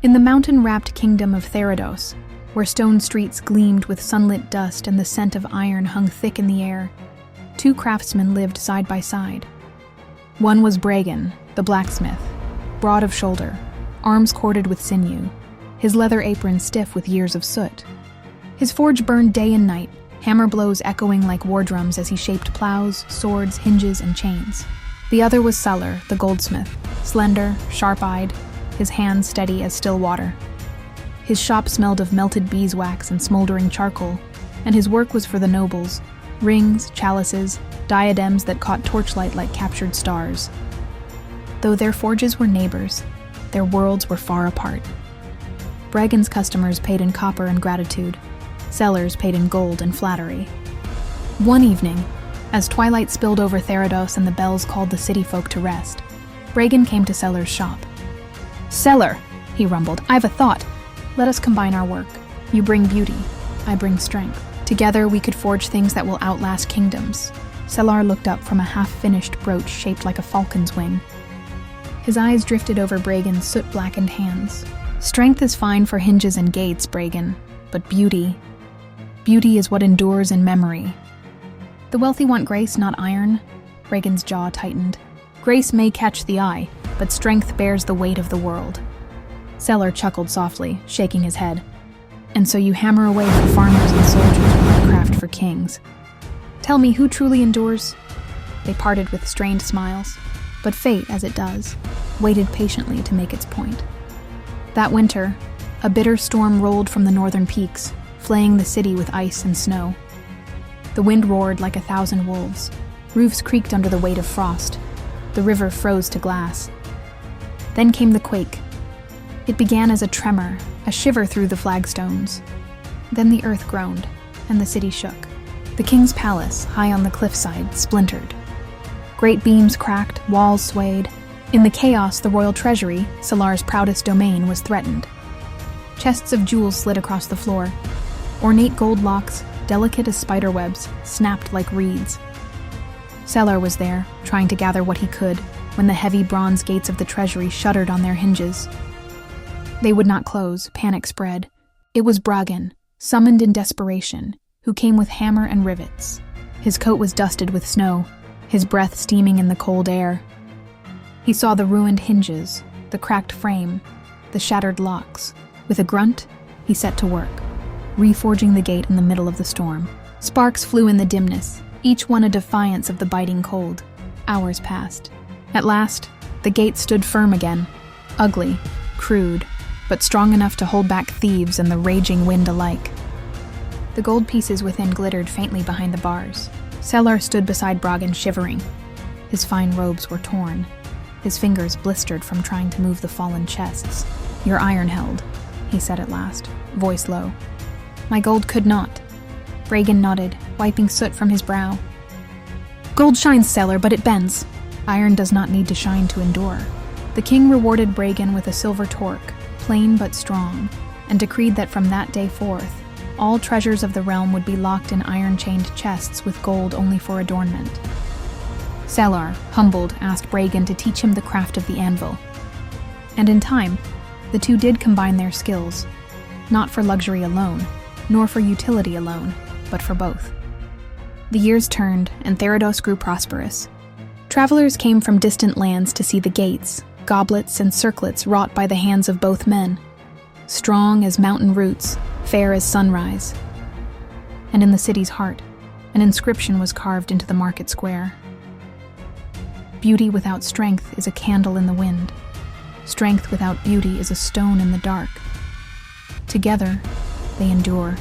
In the mountain-wrapped kingdom of Tharados, where stone streets gleamed with sunlit dust and the scent of iron hung thick in the air, two craftsmen lived side by side. One was Bragan, the blacksmith, broad of shoulder, arms corded with sinew, his leather apron stiff with years of soot. His forge burned day and night, hammer blows echoing like war drums as he shaped plows, swords, hinges, and chains. The other was Seller, the goldsmith, slender, sharp-eyed, his hands steady as still water. His shop smelled of melted beeswax and smoldering charcoal, and his work was for the nobles, rings, chalices, diadems that caught torchlight like captured stars. Though their forges were neighbors, their worlds were far apart. Bragan's customers paid in copper and gratitude. Sellers paid in gold and flattery. One evening, as twilight spilled over Tharados and the bells called the city folk to rest, Bragan came to Seller's shop. "Seller," he rumbled, "I have a thought. Let us combine our work. You bring beauty, I bring strength. Together we could forge things that will outlast kingdoms." Seller looked up from a half-finished brooch shaped like a falcon's wing. His eyes drifted over Bragan's soot-blackened hands. "Strength is fine for hinges and gates, Bragan, but beauty is what endures in memory." "The wealthy want grace, not iron." Bragan's jaw tightened. "Grace may catch the eye, but strength bears the weight of the world." Seller chuckled softly, shaking his head. "And so you hammer away for farmers and soldiers while I craft for kings. Tell me, who truly endures?" They parted with strained smiles, but fate, as it does, waited patiently to make its point. That winter, a bitter storm rolled from the northern peaks, flaying the city with ice and snow. The wind roared like 1,000 wolves. Roofs creaked under the weight of frost. The river froze to glass. Then came the quake. It began as a tremor, a shiver through the flagstones. Then the earth groaned, and the city shook. The king's palace, high on the cliffside, splintered. Great beams cracked, walls swayed. In the chaos, the royal treasury, Sellar's proudest domain, was threatened. Chests of jewels slid across the floor. Ornate gold locks, delicate as spiderwebs, snapped like reeds. Seller was there, trying to gather what he could, when the heavy bronze gates of the treasury shuddered on their hinges. They would not close, panic spread. It was Bragan, summoned in desperation, who came with hammer and rivets. His coat was dusted with snow, his breath steaming in the cold air. He saw the ruined hinges, the cracked frame, the shattered locks. With a grunt, he set to work, reforging the gate in the middle of the storm. Sparks flew in the dimness, each one a defiance of the biting cold. Hours passed. At last, the gate stood firm again, ugly, crude, but strong enough to hold back thieves and the raging wind alike. The gold pieces within glittered faintly behind the bars. Seller stood beside Bragan, shivering. His fine robes were torn, his fingers blistered from trying to move the fallen chests. "Your iron held," he said at last, voice low. "My gold could not." Bragan nodded, wiping soot from his brow. "Gold shines, Seller, but it bends. Iron does not need to shine to endure." The king rewarded Bragan with a silver torque, plain but strong, and decreed that from that day forth, all treasures of the realm would be locked in iron-chained chests with gold only for adornment. Seller, humbled, asked Bragan to teach him the craft of the anvil. And in time, the two did combine their skills, not for luxury alone, nor for utility alone, but for both. The years turned, and Tharados grew prosperous. Travelers came from distant lands to see the gates, goblets and circlets wrought by the hands of both men, strong as mountain roots, fair as sunrise. And in the city's heart, an inscription was carved into the market square. "Beauty without strength is a candle in the wind. Strength without beauty is a stone in the dark. Together, they endure."